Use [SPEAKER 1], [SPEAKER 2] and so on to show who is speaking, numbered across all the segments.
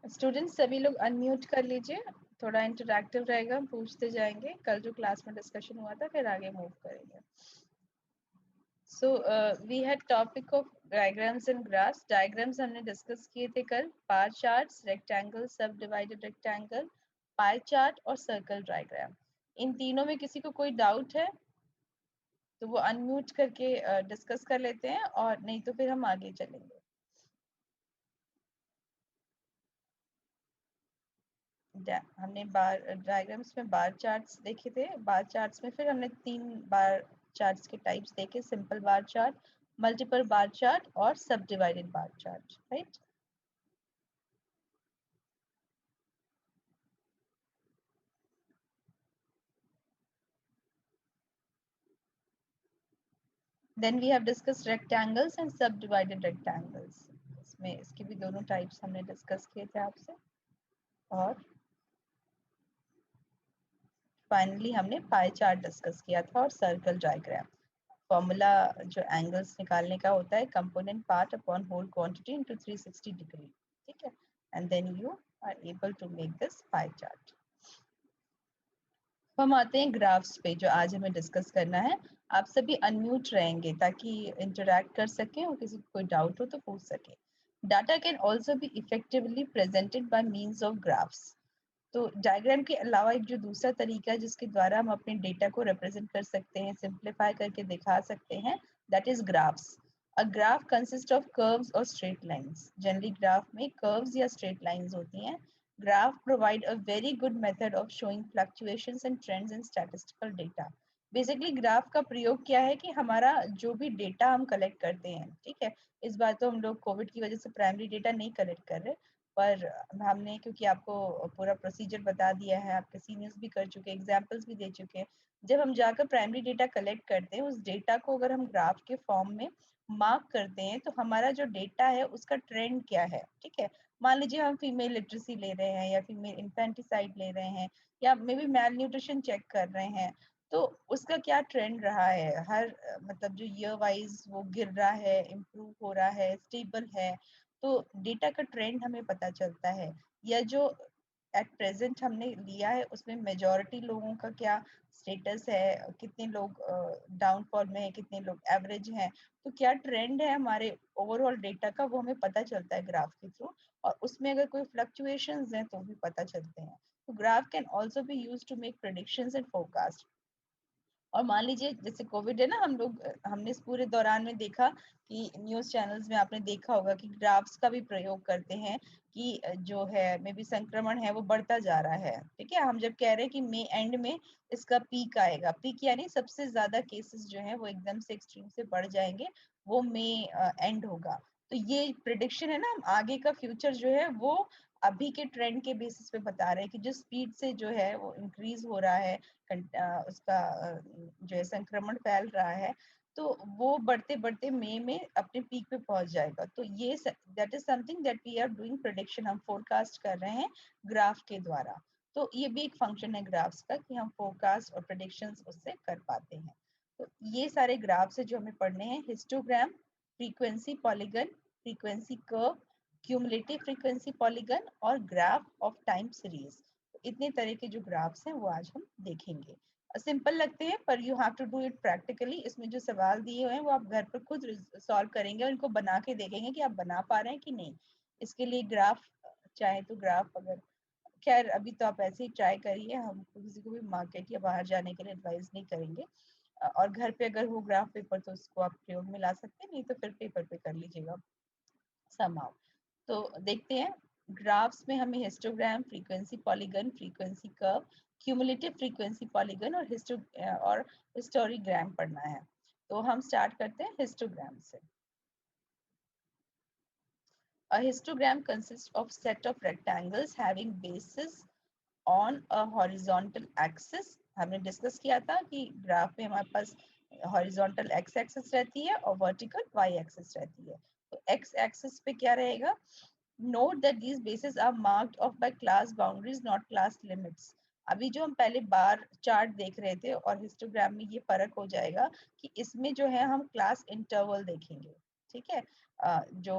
[SPEAKER 1] Students सभी लोग unmute कर लीजिए, थोड़ा इंटरैक्टिव रहेगा, हम पूछते जाएंगे। कल जो क्लास में डिस्कशन हुआ था फिर आगे मूव करेंगे। So we had topic of diagrams and graphs. Diagrams हमने डिस्कस किए थे कल, bar charts, rectangle, sub divided rectangle, pie chart और सर्कल डायग्राम। इन तीनों में किसी को कोई डाउट है तो वो अनम्यूट करके डिस्कस कर लेते हैं, और नहीं तो फिर हम आगे चलेंगे। हमने बार डायग्राम्स में बार चार्ट्स देखे थे। बार चार्ट्स में फिर हमने 3 बार चार्ट्स के टाइप्स देखे, simple bar chart, multiple bar chart और sub divided bar chart, right. Then we have discussed rectangles and sub divided rectangles. इसमें इसके भी दोनों टाइप्स हमने डिस्कस किए थे आपसे। और फाइनली हमने पाई चार्ट डिस्कस किया था और सर्कल डायग्राम। फॉर्मूला जो एंगल्स निकालने का होता है, component part upon whole quantity into 360 degree, ठीक है, and then you are able to make this pie chart. हम आते हैं ग्राफ्स पे, जो आज हमें डिस्कस करना है। आप सभी अनम्यूट रहेंगे ताकि इंटरैक्ट कर सकें और किसी को कोई डाउट हो तो पूछ सके। Data can also B effectively presented by means of graphs. तो डायग्राम के अलावा एक जो दूसरा तरीका है जिसके द्वारा हम अपने डेटा को रिप्रेजेंट कर सकते हैं, सिंप्लीफाई करके दिखा सकते हैं, that is graphs. A graph consist of curves और स्ट्रेट लाइंस। जनरली ग्राफ में कर्व्स या स्ट्रेट लाइंस होती हैं। Graph provide a very good method of showing fluctuations and trends in statistical data. Basically graph का प्रयोग क्या है कि हमारा जो भी डेटा हम कलेक्ट करते हैं, ठीक है, इस बार तो हम लोग कोविड की वजह से प्राइमरी डेटा नहीं कलेक्ट कर रहे, पर हमने क्योंकि आपको पूरा प्रोसीजर बता दिया है, आपके सीनियर्स भी कर चुके, एग्जाम्पल्स भी दे चुके हैं। जब हम जाकर प्राइमरी डेटा कलेक्ट करते हैं, उस डेटा को अगर हम ग्राफ के फॉर्म में मार्क करते हैं तो हमारा जो डेटा है उसका ट्रेंड क्या है, ठीक है। मान लीजिए हम फीमेल लिटरेसी ले रहे हैं या फीमेल इंफेंटिसाइड ले रहे हैं या maybe malnutrition check कर रहे हैं, तो उसका क्या ट्रेंड रहा है, हर मतलब जो ईयर वाइज वो गिर रहा है, इम्प्रूव हो रहा है, स्टेबल है। तो डेटा का ट्रेंड हमें पता चलता है। या जो एट प्रेजेंट हमने लिया है उसमें मेजॉरिटी लोगों का क्या स्टेटस है, कितने लोग डाउनफॉल में है, कितने लोग एवरेज हैं, तो क्या ट्रेंड है हमारे ओवरऑल डेटा का, वो हमें पता चलता है ग्राफ के थ्रू। और उसमें अगर कोई फ्लक्चुएशंस हैं तो भी पता चलते हैं। तो graph can also be use to make predictions and forecast. और मान लीजिए जैसे कोविड है ना, हम लोग हमने इस पूरे दौरान में देखा कि न्यूज चैनल्स में आपने देखा होगा कि ग्राफ्स का भी प्रयोग करते हैं कि जो है मे बी संक्रमण है वो बढ़ता जा रहा है, ठीक है। हम जब कह रहे हैं कि मई एंड में इसका पीक आएगा, पीक यानी सबसे ज्यादा केसेस जो है वो एकदम से एक्सट्रीम से बढ़ जाएंगे, वो मई एंड होगा। तो ये प्रिडिक्शन है ना, आगे का फ्यूचर जो है वो अभी के ट्रेंड के बेसिस पे बता रहे हैं कि जिस स्पीड से जो है वो इंक्रीज हो रहा है, उसका जो है संक्रमण फैल रहा है, तो वो बढ़ते बढ़ते मई में अपने पीक पे पहुंच जाएगा। तो ये that is something that we are doing prediction, हम फोरकास्ट कर रहे हैं ग्राफ के द्वारा। तो ये भी एक फंक्शन है ग्राफ्स का कि हम फोरकास्ट और प्रेडिक्शंस उससे कर पाते हैं। तो ये सारे ग्राफ्स है जो हमें पढ़ने हैं। Histogram, frequency polygon, frequency curve, cumulative frequency polygon और ग्राफ ऑफ टाइम सीरीज। इतने तरह के जो ग्राफ्स हैं वो आज हम देखेंगे। सिंपल लगते हैं पर you have to do it practically. इसमें जो सवाल दिए हुए हैं वो आप घर पर खुद सॉल्व करेंगे और इनको बना के देखेंगे कि आप बना पा रहे हैं कि नहीं। इसके लिए ग्राफ चाहे तो ग्राफ, अगर खैर अभी तो आप ऐसे ही ट्राई करिए, हम किसी को भी मार्केट या बाहर जाने के लिए एडवाइस नहीं करेंगे। और घर पे अगर हो ग्राफ पेपर तो उसको आप प्रयोग में ला सकते हैं, नहीं तो फिर पेपर पे कर लीजिएगा समाओ। तो देखते हैं ग्राफ्स में हमें histogram, frequency polygon, frequency curve, cumulative frequency polygon और हिस्टोरीग्राम पढ़ना है। तो हम स्टार्ट करते हैं हिस्टोग्राम से। A histogram consists of set of rectangles having bases on a horizontal axis। हमने डिस्कस किया था कि ग्राफ में हमारे पास हॉरिजॉन्टल एक्स एक्सिस रहती है और वर्टिकल वाई एक्सिस रहती है। तो एक्स एक्सिस पे क्या रहेगा? Note that these bases are marked off by class boundaries, not class limits। अभी जो हम पहले बार चार्ट देख रहे थे और हिस्टोग्राम में ये फर्क हो जाएगा कि इसमें जो है हम क्लास इंटरवल देखेंगे, ठीक है। जो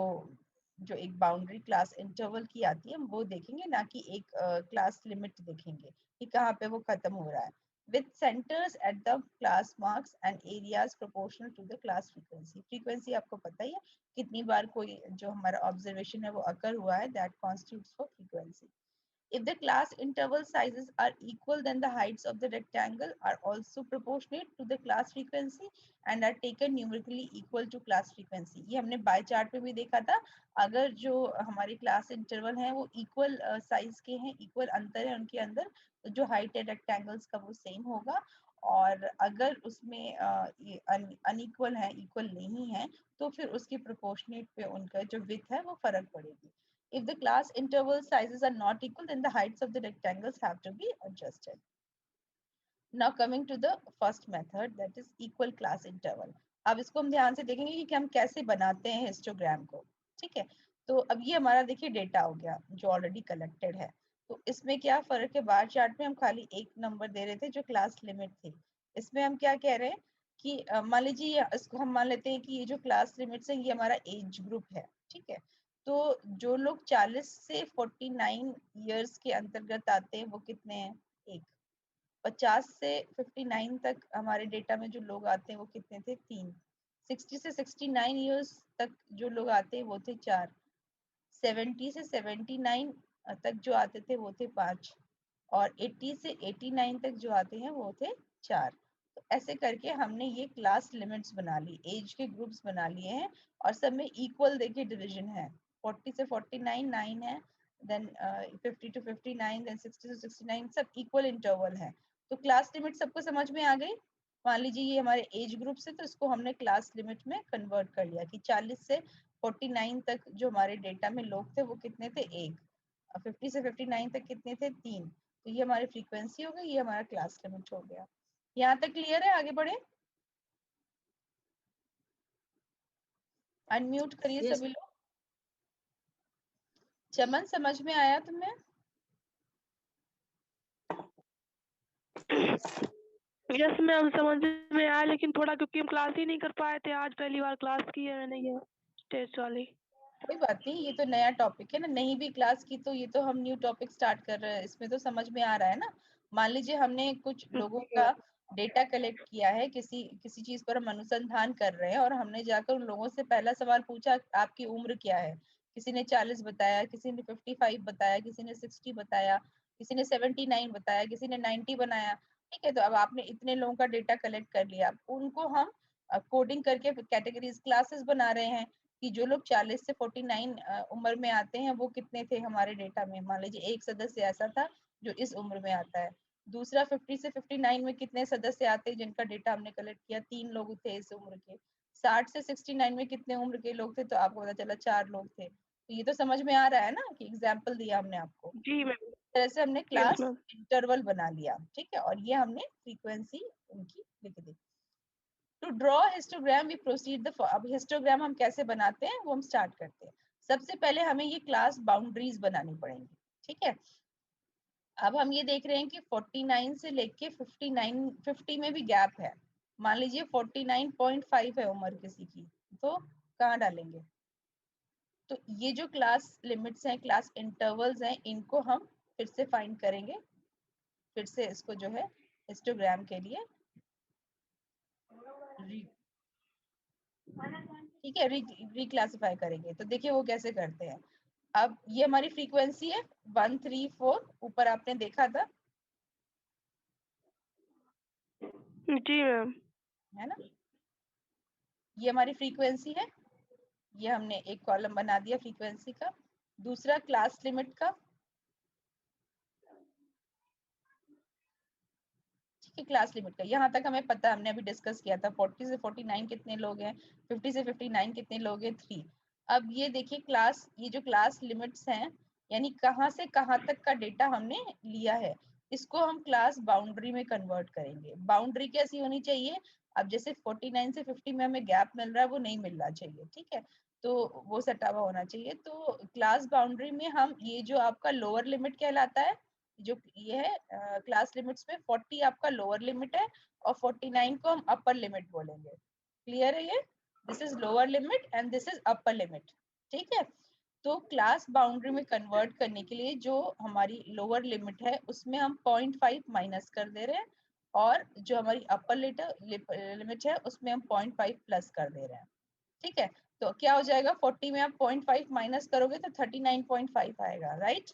[SPEAKER 1] जो एक बाउंड्री क्लास इंटरवल की आती है हम वो देखेंगे, ना कि एक क्लास लिमिट देखेंगे कि कहाँ पे वो खत्म हो रहा है। With centres at the class marks and areas proportional to the class frequency. Frequency आपको पता ही है कितनी बार कोई जो हमारा ऑब्जर्वेशन है वो अकर हुआ है, that constitutes for frequency. If the class interval sizes are equal, then the heights of the rectangle are also proportionate to the class frequency and are taken numerically equal to class frequency. ये हमने bye chart पे भी देखा था, अगर जो हमारे class interval हैं वो इक्वल साइज के हैं, इक्वल अंतर है उनके अंदर, तो जो हाइट है रेक्टेंगल्स का वो सेम होगा। और अगर उसमें अनइक्वल है, इक्वल नहीं है, तो फिर उसकी प्रोपोर्शनेट पे उनका जो विड्थ है वो फर्क पड़ेगी। If the class interval sizes are not equal, then the heights of the rectangles have to be adjusted. Now coming to the first method, that is equal class interval. अब इसको हम ध्यान से देखेंगे कि हम कैसे बनाते हैं हिस्टोग्राम को। ठीक है, तो अब ये हमारा देखिए डेटा हो गया जो ऑलरेडी कलेक्टेड है। तो इसमें क्या फर्क है, बार चार्ट में हम खाली एक नंबर दे रहे थे जो क्लास लिमिट थी। इसमें हम क्या कह रहे हैं कि मान लीजिए इसको हम मान लेते हैं कि ये जो क्लास लिमिट्स है ये हमारा एज ग्रुप है। ठीक है, तो जो लोग 40 से 49 ईयर्स के अंतर्गत आते हैं वो कितने हैं, एक। 50 से 59 तक हमारे डेटा में जो लोग आते हैं वो कितने थे, तीन। 60 से 69 ईयर्स तक जो लोग आते हैं वो थे चार। 70 से 79 तक जो आते थे वो थे पांच। और 80 से 89 तक जो आते हैं वो थे चार। तो ऐसे करके हमने ये क्लास लिमिट्स बना ली, एज के ग्रुप्स बना लिए हैं, और सब में इक्वल देखिए डिवीजन है। 40 से 49 9 है, देन 50 टू 59, देन 60 टू 69, सब इक्वल इंटरवल है। तो क्लास लिमिट सबको समझ में आ गई। मान लीजिए ये हमारे एज ग्रुप से, तो इसको हमने क्लास लिमिट में कन्वर्ट कर लिया कि 40 से 49 तक जो हमारे डेटा में लोग थे वो कितने थे, एक। 50 से 59 तक कितने थे, तीन। तो ये हमारी फ्रीक्वेंसी हो गई, ये हमारा क्लास लिमिट हो गया। यहाँ तक क्लियर है, आगे बढ़े। अनम्यूट करिए
[SPEAKER 2] यस
[SPEAKER 1] सभी लोग। चमन समझ में आया तुम्हें?
[SPEAKER 3] यस मैम, समझ में आया, लेकिन थोड़ा क्योंकि हम क्लास ही नहीं कर पाए थे, आज पहली बार क्लास की है मैंने ये टेस्ट वाली।
[SPEAKER 1] कोई बात नहीं, ये तो नया टॉपिक है ना, नहीं भी क्लास की तो ये तो हम न्यू टॉपिक स्टार्ट कर रहे हैं, इसमें तो समझ में आ रहा है ना। मान लीजिए हमने कुछ लोगों का डेटा कलेक्ट किया है, किसी किसी चीज पर हम अनुसंधान कर रहे हैं, और हमने जाकर उन लोगों से पहला सवाल पूछा आपकी उम्र क्या है। किसी ने 40 बताया, किसी ने 55 बताया, किसी ने 60 बताया, किसी ने 79 बताया, किसी ने 90 बनाया। ठीक है, तो अब आपने इतने लोगों का डेटा कलेक्ट कर लिया, उनको हम कोडिंग करके कैटेगरीज क्लासेस बना रहे हैं कि जो लोग 40 से 49 उम्र में आते हैं वो कितने थे हमारे डेटा में। मान लीजिए एक सदस्य ऐसा था जो इस उम्र में आता है। दूसरा 50 से 59 में कितने सदस्य आते हैं जिनका डेटा हमने कलेक्ट किया, तीन लोग थे इस उम्र के। 60 से 69 में कितने उम्र के लोग थे, तो आपको पता चला चार लोग थे। तो ये तो समझ में आ रहा है ना कि एग्जाम्पल दिया हमने आपको।
[SPEAKER 3] जी मैम।
[SPEAKER 1] इस तरह से हमने
[SPEAKER 3] यस
[SPEAKER 1] क्लास
[SPEAKER 3] मैम।
[SPEAKER 1] इंटरवल बना लिया। ठीक है, और ये हमने फ्रीक्वेंसी उनकी लिख दी। To draw histogram we proceed the. अब हिस्टोग्राम हम कैसे बनाते हैं वो हम स्टार्ट करते हैं। सबसे पहले हमें ये क्लास बाउंड्रीज बनानी पड़ेंगी। ठीक है, अब हम ये देख रहे हैं कि 49 से लेके 59, 50 में भी गैप है। मान लीजिए 49.5 है उम्र किसी की, तो कहाँ डालेंगे। तो ये जो क्लास लिमिट्स हैं, क्लास इंटरवल्स हैं, इनको हम फिर से फाइंड करेंगे। फिर से इसको जो है हिस्टोग्राम के लिए ठीक है रिक्लासिफाई करेंगे। तो देखिए वो कैसे करते हैं। अब ये हमारी फ्रीक्वेंसी है 134, ऊपर आपने देखा था,
[SPEAKER 3] जी मैम।
[SPEAKER 1] है ना। ये हमारी फ्रीक्वेंसी है, ये हमने एक कॉलम बना दिया फ्रीक्वेंसी का। दूसरा क्लास लिमिट का, ठीक है, क्लास लिमिट का यहाँ तक हमें पता है, हमने अभी डिस्कस किया था 40 से 49 कितने लोग हैं, 50 से 59 कितने लोग हैं, 3। अब ये देखिए क्लास, ये जो क्लास लिमिट्स हैं, यानी कहाँ से कहाँ तक का डेटा हमने लिया है, इसको हम क्लास बाउंड्री में कन्वर्ट करेंगे। बाउंड्री कैसी होनी चाहिए, अब जैसे 49 से 50 में हमें गैप मिल रहा है वो नहीं मिलना चाहिए। ठीक है, तो वो सटा हुआ होना चाहिए। तो क्लास बाउंड्री में हम ये जो आपका लोअर लिमिट कहलाता है, जो ये है क्लास लिमिट्स में 40 आपका लोअर लिमिट है, और 49 को हम अपर लिमिट बोलेंगे। क्लियर है ये, this is lower limit and this is upper limit. ठीक है, तो क्लास बाउंड्री में कन्वर्ट करने के लिए जो हमारी लोअर लिमिट है उसमें हम 0.5 माइनस कर दे रहे हैं, और जो हमारी अपर लिमिट है उसमें हम 0.5 प्लस कर दे रहे हैं। ठीक है, तो क्या हो जाएगा, 40 में आप 0.5 माइनस करोगे तो 39.5 आएगा, राइट।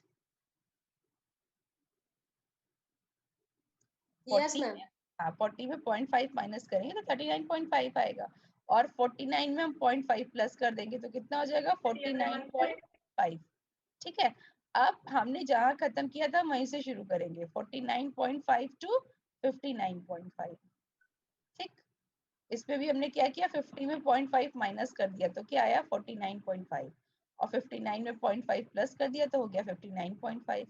[SPEAKER 2] Yes
[SPEAKER 1] 40
[SPEAKER 2] ma'am.
[SPEAKER 1] में, हाँ 40 में 0.5 माइनस करेंगे तो 39.5 आएगा, और 49 में हम 0.5 प्लस कर देंगे तो कितना हो जाएगा, 49.5। ठीक है, अब हमने जहां खत्म किया था वहीं से शुरू करेंगे, 49.5 टू 59.5। ठीक, इसमें भी हमने क्या किया, 50 में 0.5 माइनस कर दिया तो क्या आया, 49.5, और 59 में 0.5 प्लस कर दिया तो हो गया 59.5।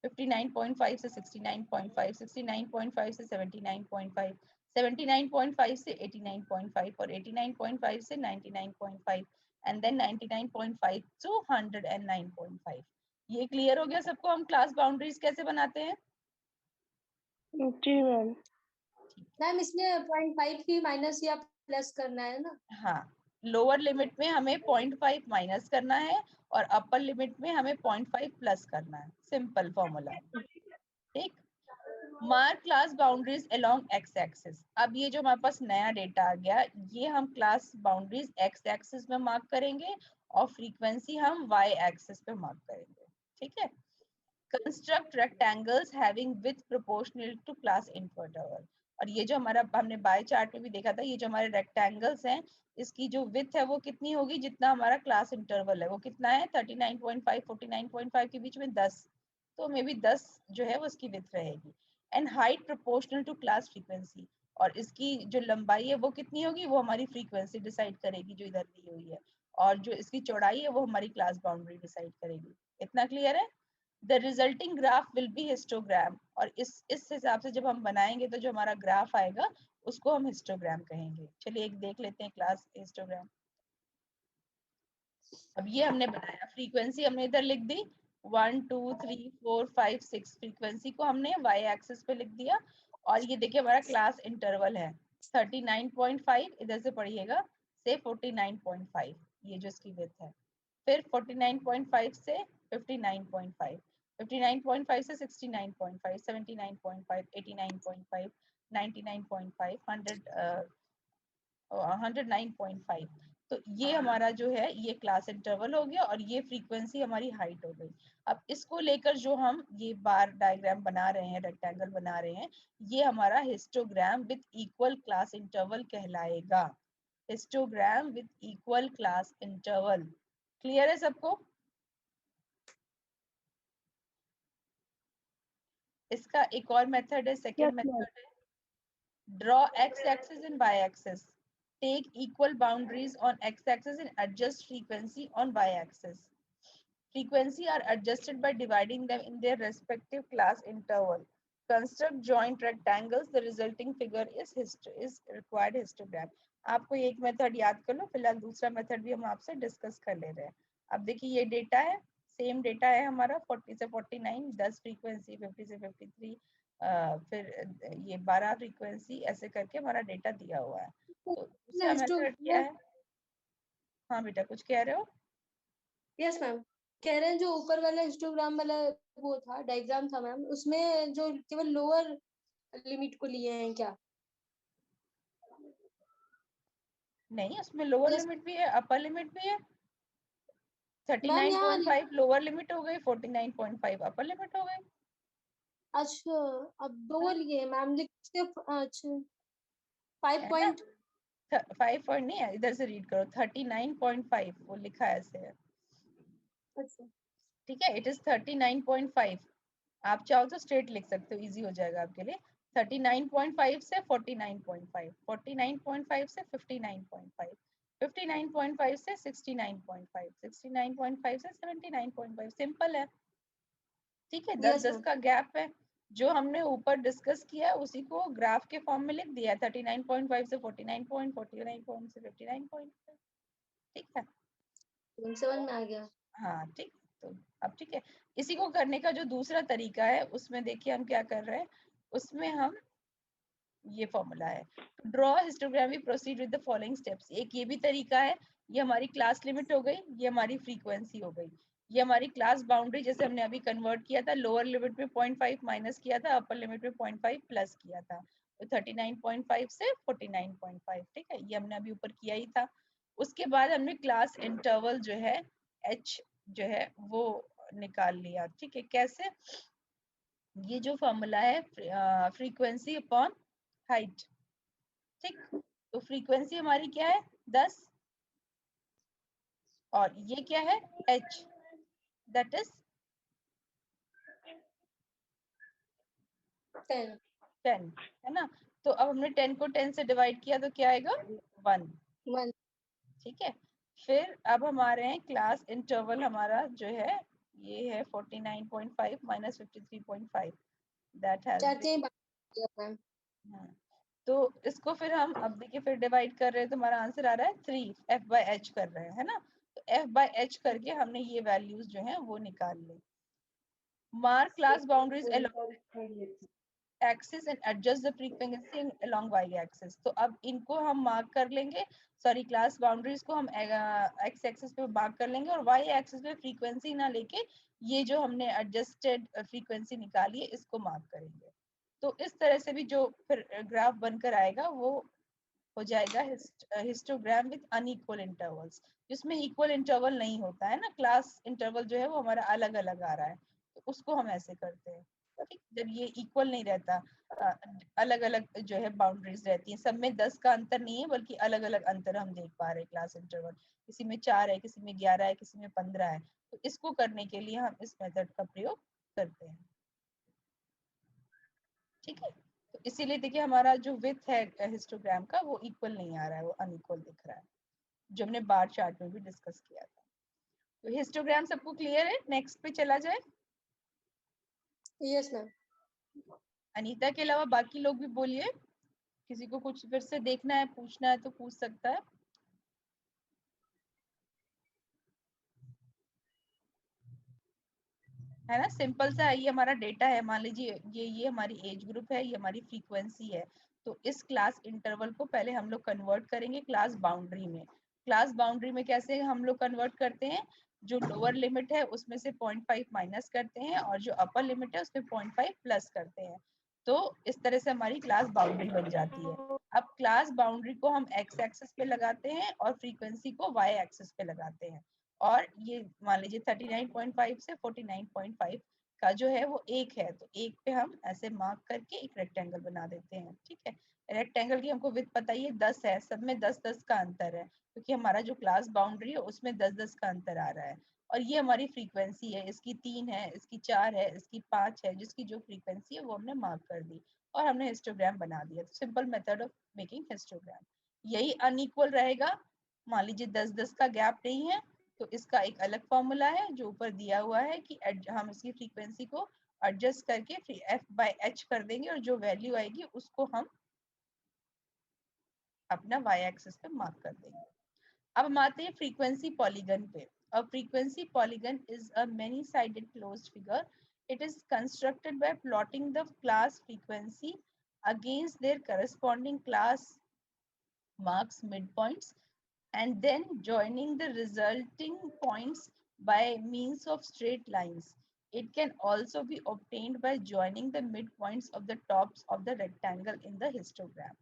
[SPEAKER 1] 59.5 से 69.5, 69.5 से 79.5, 79.5 से 89.5, और 89.5 से 99.5, एंड देन 99.5 टू 109.5। ये क्लियर हो गया सबको, हम क्लास बाउंड्रीज कैसे बनाते हैं।
[SPEAKER 3] जी मैम।
[SPEAKER 2] मैम इसमें 0.5 ही माइनस या प्लस करना है ना।
[SPEAKER 1] हाँ, लोअर लिमिट में हमें 0.5 माइनस करना है और अपर लिमिट में हमें 0.5 प्लस करना है, सिंपल फॉर्मूला। ठीक, mark class boundaries along x axis. अब ये जो हमारे पास नया डेटा आ गया, ये हम क्लास बाउंड्रीज एक्स एक्सिस में मार्क करेंगे और फ्रीक्वेंसी हम वाई एक्सिस पे मार्क करेंगे। ठीक है, construct rectangles having width proportional to class interval. और ये जो हमारा हमने बाय चार्ट में भी देखा था, ये जो हमारे रेक्टेंगल्स हैं इसकी जो विड्थ है वो कितनी होगी, जितना हमारा क्लास इंटरवल है वो कितना है, 39.5 49.5 के बीच में 10, तो मे बी 10 जो है वो उसकी विड्थ रहेगी। And height proportional to class frequency, और इसकी जो लंबाई है वो कितनी होगी, वो हमारी फ्रीक्वेंसी डिसाइड करेगी जो इधर दी हुई है, और जो इसकी चौड़ाई है वो हमारी क्लास बाउंड्री डिसाइड करेगी। इतना क्लियर है। The resulting graph will be histogram, और इस हिसाब से जब हम बनाएंगे तो जो हमारा ग्राफ आएगा उसको हम हिस्टोग्राम कहेंगे। चलिए एक देख लेते हैं क्लास हिस्टोग्राम। अब ये हमने बनाया, फ्रीक्वेंसी हमने इधर लिख दी 1 2 3 4 5 6, फ्रीक्वेंसी को हमने वाई एक्सिस पे लिख दिया, और ये देखिए हमारा क्लास इंटरवल है 39.5, इधर से पढ़िएगा, से 49.5, ये जो इसकी विड्थ है। फिर 49.5 से 59.5, 59.5 से 69.5, 79.5, 89.5, 99.5, 109.5। तो ये हमारा जो है ये क्लास इंटरवल हो गया, और ये फ्रीक्वेंसी हमारी हाइट हो गई। अब इसको लेकर जो हम ये बार डायग्राम बना रहे हैं, रेक्टेंगल बना रहे हैं, ये हमारा histogram with equal class interval कहलाएगा। Histogram with equal class interval. Clear है सबको। इसका एक और मेथड है, सेकेंड
[SPEAKER 3] यस मैम।
[SPEAKER 1] मेथड है, draw x-axis and y-axis. Take equal boundaries on x-axis and adjust frequency on y-axis. Frequency are adjusted by dividing them in their respective class interval. Construct joint rectangles. The resulting figure is required histogram. आपको एक method याद कर लो, फिलहाल दूसरा method भी हम आपसे discuss कर ले रहे हैं। अब देखिए ये डेटा है, सेम डेटा है हमारा, 40 से 49, 10 फ्रीक्वेंसी, 50 से 53, फिर ये 12 फ्रीक्वेंसी, ऐसे करके हमारा डेटा दिया हुआ है। तो दूसरा मेथड क्या है। हाँ बेटा कुछ कह रहे हो।
[SPEAKER 2] यस मैम, कह रहे हैं जो ऊपर वाला हिस्टोग्राम वाला वो था डायग्राम था मैम, उसमें जो केवल लोअर लिमिट को लिए हैं क्या।
[SPEAKER 1] नहीं, उसमें लोअर
[SPEAKER 2] यस
[SPEAKER 1] लिमिट भी है, अपर लिमिट भी है।
[SPEAKER 2] मैम, यहाँ
[SPEAKER 1] 39.5 लोअर लिमिट हो गई, 49.5 अपर लिमिट हो गई।
[SPEAKER 2] अच्छा अब दो लिए मैम लिखते। अच्छा 5
[SPEAKER 1] है ना,
[SPEAKER 2] पॉइंट।
[SPEAKER 1] 5 पॉइंट नहीं है, इधर से रीड करो, 39.5 वो लिखा है ऐसे है।
[SPEAKER 2] अच्छा
[SPEAKER 1] ठीक है, इट इज 39.5। आप चाहो तो स्ट्रेट लिख सकते हो, इजी हो जाएगा आपके लिए। 39.5 से 49.5, 49.5 से 59.5, 59.5 से 69.5, 69.5 से 79.5, सिंपल है। ठीक है, 10
[SPEAKER 2] यस
[SPEAKER 1] 10
[SPEAKER 2] मैम।
[SPEAKER 1] का गैप है। जो हमने ऊपर डिस्कस किया उसी को ग्राफ के फॉर्म में लिख दिया है, 39.5 से 49 पॉइंट, 49 पॉइंट से 59 पॉइंट। ठीक है,
[SPEAKER 2] समझ में आ गया।
[SPEAKER 1] हाँ ठीक। तो अब ठीक है, इसी को करने का जो दूसरा तरीका है उसमें देखिए हम क्या कर रहे हैं, उसमें हम ये फॉर्मूला है। Draw histogram we proceed with the following steps. एक ये भी तरीका है, ये हमारी क्लास लिमिट हो गई, ये हमारी फ्रीक्वेंसी हो गई, ये हमारी क्लास बाउंड्री जैसे हमने अभी कन्वर्ट किया था, लोअर लिमिट में 0.5 माइनस किया था, अपर लिमिट में 0.5 प्लस किया था, तो 39.5 से 49.5, ठीक है, ये हमने अभी ऊपर किया ही था। उसके बाद हमने क्लास इंटरवल जो है h जो है वो निकाल लिया, ठीक है। कैसे? ये जो फॉर्मूला है फ्रीक्वेंसी अपॉन हाइट, ठीक। तो फ्रीक्वेंसी हमारी क्या है 10 और ये क्या है h, दैट इज 10, है ना। तो अब हमने 10 को 10 से डिवाइड किया तो क्या आएगा 1,
[SPEAKER 2] 1
[SPEAKER 1] ठीक है। फिर अब हमारे हैं क्लास इंटरवल, हमारा जो है ये है 49.5 माइनस 53.5, दैट हैज
[SPEAKER 2] चाहते हैं मैम।
[SPEAKER 1] बीन। तो इसको फिर हम अब देखिए फिर डिवाइड कर रहे हैं तो हमारा आंसर आ रहा है 3, f/h कर रहे हैं, है ना। तो f/h करके हमने ये वैल्यूज जो है वो निकाल ली। Mark class boundaries axis and adjust the frequency along Y axis. तो अब इनको हम मार्क कर लेंगे, सॉरी क्लास बाउंड्रीज को हम एक्स एक्सिस पे मार्क कर लेंगे और वाई एक्सिस पे फ्रीक्वेंसी ना लेके ये जो हमने एडजस्टेड फ्रीक्वेंसी निकाली है इसको मार्क करेंगे। तो इस तरह से भी जो फिर ग्राफ बनकर आएगा वो हो जाएगा हिस्टोग्राम विद अनइक्वल इंटरवल्स, जिसमें इक्वल इंटरवल नहीं होता है ना, क्लास इंटरवल जो है वो हमारा अलग अलग आ रहा है, तो उसको हम ऐसे करते हैं, ठीक। जब ये इक्वल नहीं रहता, अलग अलग जो है बाउंड्रीज रहती हैं, सब में 10 का अंतर नहीं है बल्कि अलग अलग अंतर हम देख पा रहे हैं क्लास इंटरवल, किसी में 4 है, किसी में 11 है, किसी में 15 है। तो इसको करने के लिए हम इस मेथड का प्रयोग करते हैं, ठीक है। तो इसीलिए देखिए हमारा जो विड्थ है हिस्टोग्राम का वो इक्वल नहीं आ रहा है, वो अनइक्वल दिख रहा है, जो हमने बार चार्ट में भी डिस्कस किया था। तो हिस्टोग्राम सबको क्लियर है? नेक्स्ट पे चला जाए।
[SPEAKER 2] Yes ma'am.
[SPEAKER 1] अनीता के अलावा बाकी लोग भी बोलिए, किसी को कुछ फिर से देखना है पूछना है तो पूछ सकता है। है ना, सिंपल सा है, ये हमारा डेटा है, मान लीजिए ये हमारी एज ग्रुप है, ये हमारी फ्रीक्वेंसी है। तो इस क्लास इंटरवल को पहले हम लोग कन्वर्ट करेंगे क्लास बाउंड्री में। क्लास बाउंड्री में कैसे हम लोग कन्वर्ट करते हैं, जो लोअर लिमिट है उसमें से 0.5 माइनस करते हैं और जो अपर लिमिट है उसमें 0.5 प्लस करते हैं। तो इस तरह से हमारी क्लास बाउंड्री बन जाती है। अब क्लास बाउंड्री को हम एक्स एक्सिस पे लगाते हैं और फ्रीक्वेंसी को वाई एक्सिस पे लगाते हैं, और ये मान लीजिए 39.5 से 49.5 का जो है वो एक है, तो एक पे हम ऐसे मार्क करके एक रेक्टेंगल बना देते हैं, ठीक है। रेक्टेंगल की हमको विड्थ पता ही है 10 है, सब में 10-10 का अंतर है, क्योंकि हमारा जो क्लास बाउंड्री है उसमें 10-10 का अंतर आ रहा है। और ये हमारी फ्रीक्वेंसी है, इसकी 3 है, इसकी 4 है, इसकी 5 है, जिसकी जो फ्रीक्वेंसी है वो हमने मार्क कर दी और हमने हिस्टोग्राम बना दिया। Simple method of making histogram. यही अनइक्वल रहेगा, मान लीजिए 10-10 का गैप नहीं है, तो इसका एक अलग फॉर्मूला है जो ऊपर दिया हुआ है कि हम इसकी फ्रीक्वेंसी को एडजस्ट करके f/h कर देंगे और जो वैल्यू आएगी उसको हम अपना y एक्सिस पे मार्क कर देंगे। अब हम आते हैं फ्रीक्वेंसी पॉलीगन पे। A frequency polygon is a many-sided closed figure. It is constructed by plotting the class frequency against their corresponding class marks midpoints and then joining the resulting points by means of straight lines. It can also be obtained by joining the midpoints of the tops of the rectangle in the histogram.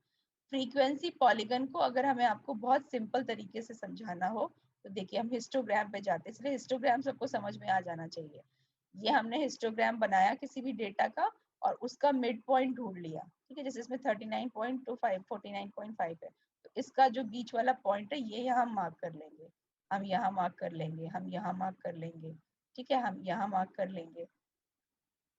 [SPEAKER 1] Frequency polygon को अगर हमें आपको बहुत simple तरीके से समझाना हो तो देखिए हम हिस्टोग्राम पे जाते हैं, इसलिए हिस्टोग्राम सबको समझ में आ जाना चाहिए। ये हमने हिस्टोग्राम बनाया किसी भी डेटा का और उसका मिड पॉइंट ढूंढ लिया, ठीक है। जैसे इसमें 39.25 49.5 है, तो इसका जो बीच वाला पॉइंट है ये यहाँ मार्क कर लेंगे, हम यहाँ मार्क कर लेंगे, हम यहाँ मार्क कर लेंगे, ठीक है, हम यहाँ मार्क कर लेंगे,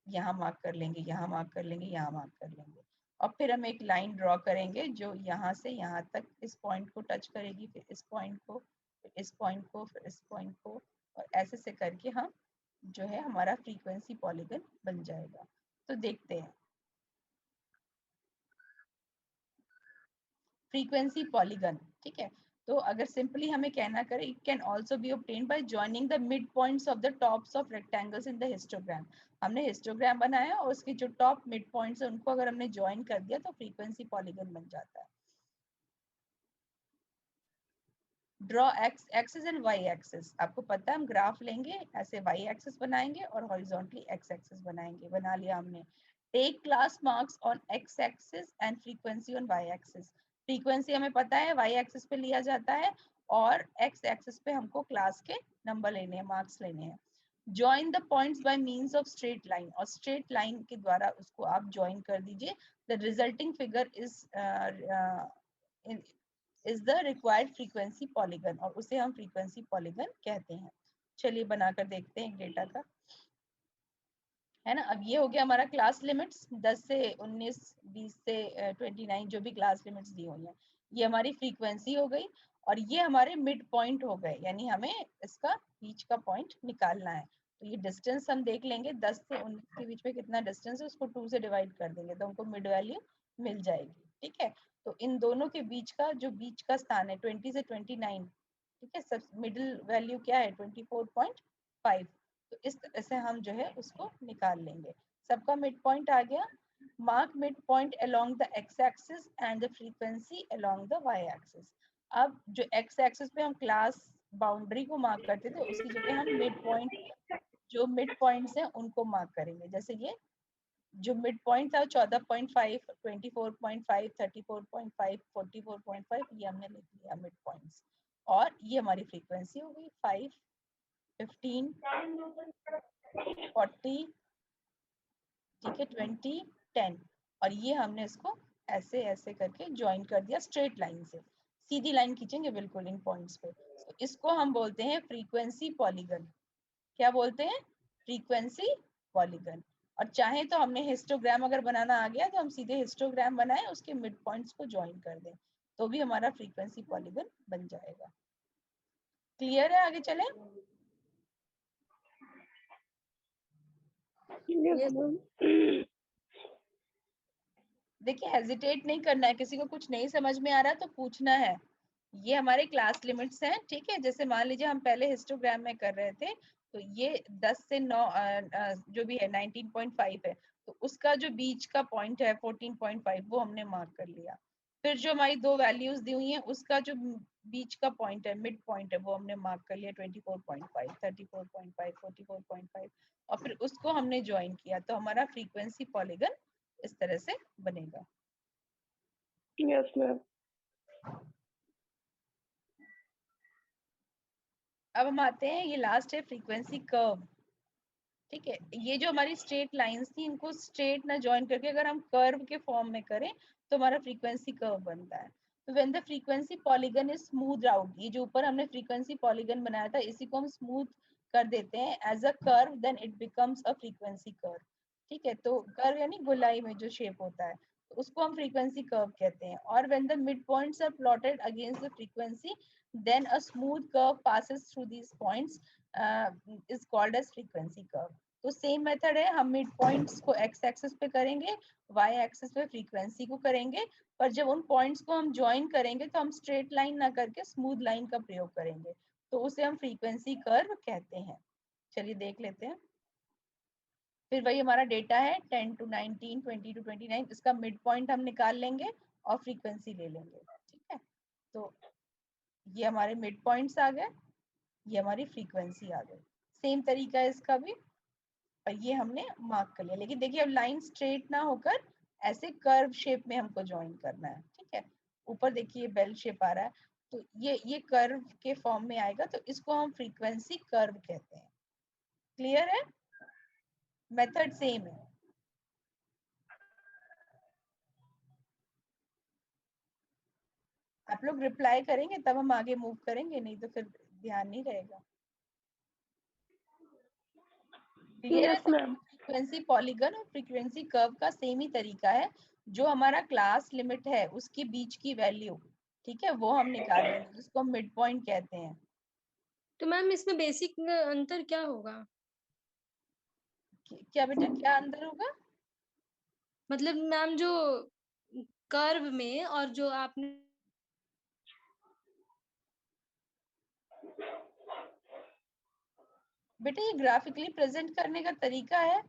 [SPEAKER 1] यहाँ मार्क कर लेंगे, यहाँ मार्क कर लेंगे, यहाँ मार्क कर लेंगे। और फिर हम एक लाइन ड्रॉ करेंगे जो यहाँ से यहाँ तक इस पॉइंट को टच करेगी, फिर इस पॉइंट को, फिर इस पॉइंट को, फिर इस पॉइंट को, और ऐसे से करके हम जो है हमारा फ्रीक्वेंसी पॉलीगन बन जाएगा। तो देखते हैं फ्रीक्वेंसी पॉलीगन, ठीक है। तो अगर सिंपली हमें कहना करें, it can also B obtained by joining the mid points of the tops of rectangles in the histogram. हमने हिस्टोग्राम बनाया और उसकी जो टॉप मिड पॉइंट्स है उनको अगर हमने ज्वाइन कर दिया तो फ्रीक्वेंसी पॉलीगन बन जाता है। Draw x axis and y axis. आपको पता है हम ग्राफ लेंगे, ऐसे वाई एक्सिस बनाएंगे और हॉरिजॉन्टली एक्स एक्सिस बनाएंगे। बना लिया हमने। Take class marks on x axis and frequency on y axis. Frequency हमें पता है वाई एक्सिस पे लिया जाता है और एक्स एक्सिस पे हमको क्लास के नंबर लेने हैं, मार्क्स लेने हैं। Join the points by means of straight line, और स्ट्रेट लाइन के द्वारा उसको आप ज्वाइन कर दीजिए। The resulting figure is the required frequency polygon, और उसे हम फ्रीक्वेंसी पॉलीगन कहते हैं। चलिए बनाकर देखते हैं एक डेटा का, है ना। अब ये हो गया हमारा क्लास लिमिट्स 10 से 19, 20 से 29 जो भी क्लास लिमिट्स दी हुई हैं। ये हमारी फ्रीक्वेंसी हो गई और ये हमारे मिड पॉइंट हो गए, यानी हमें इसका बीच का पॉइंट निकालना है। तो ये डिस्टेंस हम देख लेंगे, 10 से 19 के बीच में कितना डिस्टेंस है उसको 2 से डिवाइड कर देंगे तो हमको मिड वैल्यू मिल जाएगी। ठीक है, तो इन दोनों के बीच का जो बीच का स्थान है 20 से 29, ठीक है, सब मिडिल वैल्यू क्या है 24.5। तो इस तरह से हम जो है उसको निकाल लेंगे। सबका मिड पॉइंट आ गया। Mark mid point along the x axis and the frequency along the y axis. अब जो एक्स एक्सिस पे हम क्लास बाउंड्री को मार्क करते थे उसकी जगह हम मिड पॉइंट, जो मिड पॉइंट्स हैं उनको मार्क करेंगे। जैसे ये जो मिड पॉइंट था 14.5, 24.5, 34.5, 44.5, ये हमने लिख लिया मिड पॉइंट्स। और ये हमारी फ्रीक्वेंसी हो गई 5, 15, 40, ठीक है, 20, 10। और ये हमने इसको ऐसे ऐसे करके ज्वाइन कर दिया स्ट्रेट लाइन से। सीधी लाइन खींचेंगे बिल्कुल इन पॉइंट्स पे। तो इसको हम बोलते हैं फ्रीक्वेंसी पॉलीगन। क्या बोलते हैं? Frequency polygon. और चाहे तो हमने हिस्टोग्राम अगर बनाना आ गया तो हम सीधे हिस्टोग्राम बनाए, उसके मिड पॉइंट्स को ज्वाइन कर दें तो भी हमारा फ्रीक्वेंसी पॉलीगन बन जाएगा। क्लियर है? आगे चलें। देखिए हेजिटेट नहीं करना है, किसी को कुछ नहीं समझ में आ रहा तो पूछना है। ये हमारे क्लास लिमिट्स हैं, ठीक है। जैसे मान लीजिए हम पहले हिस्टोग्राम में कर रहे थे तो ये 10 से 9 जो भी है 19.5 है, तो उसका जो बीच का पॉइंट है 14.5 वो हमने मार्क कर लिया। फिर जो हमारी दो वैल्यूज दी हुई हैं उसका जो बीच का पॉइंट है, मिड पॉइंट है, वो हमने मार्क कर लिया 24.5, 34.5, 44.5, और फिर उसको हमने ज्वाइन किया तो हमारा फ्रीक्वेंसी पॉलीगन इस तरह से बनेगा।
[SPEAKER 3] Yes ma'am.
[SPEAKER 1] अब हम आते हैं, ये लास्ट है फ्रीक्वेंसी कर्व। ठीक है, ये जो हमारी स्ट्रेट लाइंस थी इनको स्ट्रेट ना ज्वाइन करके अगर हम कर्व के फॉर्म में करें तो हमारा फ्रीक्वेंसी कर्व बनता है। तो when the frequency polygon is smooth out, ये जो ऊपर हमने फ्रीक्वेंसी पॉलीगन बनाया था इसी को हम स्मूथ कर देते हैं as a curve, then it becomes a frequency curve. ठीक है, तो कर्व यानी गोलाई में जो शेप होता है तो उसको हम फ्रीक्वेंसी कर्व कहते हैं। और when the mid points are plotted against the frequency then a smooth curve passes through these points is called as frequency curve। तो सेम मेथड है, हम मिड पॉइंट्स को एक्स एक्सिस पे करेंगे, वाई एक्सिस पे फ्रीक्वेंसी को करेंगे, पर जब उन पॉइंट्स को हम ज्वाइन करेंगे तो हम स्ट्रेट लाइन ना करके स्मूथ लाइन का प्रयोग करेंगे, तो उसे हम फ्रीक्वेंसी कर्व कहते हैं। चलिए देख लेते हैं। फिर वही हमारा डेटा है 10 to 19, 20 to 29, इसका मिड पॉइंट हम निकाल लेंगे और फ्रीक्वेंसी ले लेंगे। ठीक है, तो ये हमारे मिड पॉइंट्स आ गए, ये हमारी फ्रीक्वेंसी आ गई। सेम तरीका है इसका भी, और ये हमने मार्क कर लिया। लेकिन देखिए अब लाइन स्ट्रेट ना होकर ऐसे कर्व शेप में हमको ज्वाइन करना है। ठीक है, ऊपर देखिए बेल शेप आ रहा है, तो ये कर्व के फॉर्म में आएगा तो इसको हम फ्रीक्वेंसी कर्व कहते हैं। क्लियर है? मेथड सेम है। आप लोग रिप्लाई करेंगे तब हम आगे मूव करेंगे, नहीं तो फिर ध्यान नहीं रहेगा। क्लियर है?
[SPEAKER 3] Yes ma'am.
[SPEAKER 1] फ्रीक्वेंसी पॉलीगन और फ्रीक्वेंसी कर्व का सेम ही तरीका है। जो हमारा क्लास लिमिट है उसके बीच की वैल्यू, ठीक है, वो हम निकालेंगे जिसको हम मिड पॉइंट कहते हैं।
[SPEAKER 2] तो मैम इसमें बेसिक अंतर क्या होगा?
[SPEAKER 1] क्या बेटा, क्या अंदर होगा?
[SPEAKER 2] मतलब मैम जो कर्व में और जो आपने
[SPEAKER 1] बेटा ये ग्राफिकली प्रेजेंट करने का तरीका है,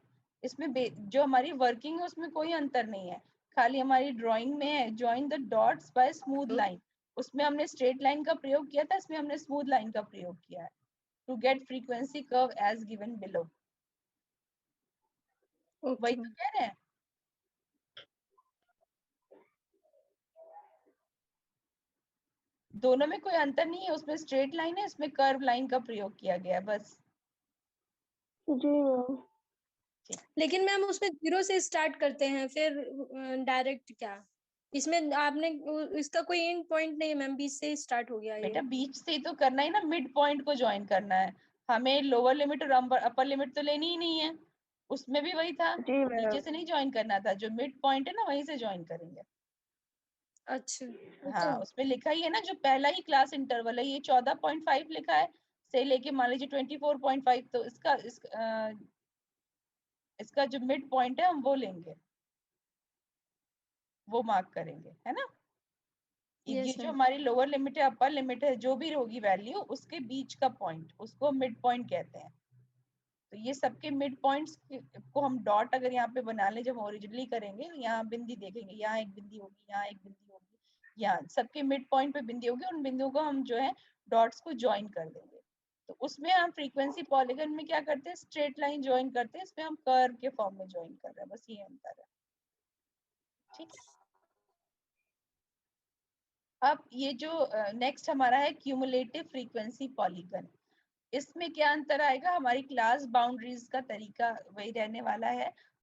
[SPEAKER 1] इसमें जो हमारी वर्किंग है उसमें कोई अंतर नहीं है, खाली हमारी ड्राइंग में है join the dots bye smooth line, उसमें हमने स्ट्रेट लाइन का प्रयोग किया था, इसमें हमने स्मूथ लाइन का प्रयोग किया है, to get frequency curve as given below. वही तो कह रहे हैं। दोनों में कोई अंतर नहीं है, उसमें स्ट्रेट लाइन है, इसमें कर्व लाइन का प्रयोग किया गया है बस।
[SPEAKER 3] जी मैम।
[SPEAKER 2] लेकिन मैम उसमें 0 से स्टार्ट करते हैं फिर डायरेक्ट क्या, इसमें आपने इसका कोई एंड पॉइंट नहीं है मैम, बीच से स्टार्ट हो गया
[SPEAKER 1] बेटा
[SPEAKER 2] ये।
[SPEAKER 1] बीच से ही तो करना है ना, मिड पॉइंट को ज्वाइन करना है, हमें लोअर लिमिट और अपर लिमिट तो लेनी ही नहीं है, उसमें भी वही था,
[SPEAKER 3] जी
[SPEAKER 1] नीचे
[SPEAKER 3] मैम।
[SPEAKER 1] से नहीं ज्वाइन करना था, जो मिड पॉइंट है ना वहीं से ज्वाइन करेंगे।
[SPEAKER 2] अच्छा
[SPEAKER 1] हाँ उसमें लिखा ही है ना, जो पहला ही क्लास इंटरवल है, ये 14.5 लिखा है से लेके मान लीजिए 24.5, तो इसका जो मिड पॉइंट है हम वो लेंगे, वो मार्क करेंगे, है ना। ये
[SPEAKER 2] यस
[SPEAKER 1] जो
[SPEAKER 2] मैम।
[SPEAKER 1] हमारी लोअर लिमिट है अपर लिमिट है जो भी होगी वैल्यू, उसके बीच का पॉइंट उसको मिड पॉइंट कहते हैं। तो ये सबके मिड पॉइंट्स को हम डॉट अगर यहाँ पे बना ले, जब ओरिजिनली करेंगे यहाँ बिंदी देखेंगे, यहाँ एक बिंदी होगी, यहाँ एक बिंदी होगी, यहाँ सबके मिड पॉइंट पे बिंदी होगी, उन बिंदुओं को हम जो है डॉट्स को ज्वाइन कर देंगे। तो उसमें हम फ्रीक्वेंसी पॉलीगन में क्या करते हैं, स्ट्रेट लाइन ज्वाइन करते हैं, इसमें हम कर्व के फॉर्म में ज्वाइन कर रहे हैं, बस ये अंतर है, ठीक है। अब ये जो नेक्स्ट हमारा है क्यूमुलेटिव फ्रीक्वेंसी पॉलीगन, इसमें क्या अंतर आएगा, हमारी क्लास बाउंड्रीज का तरीका वही रहने वाला है,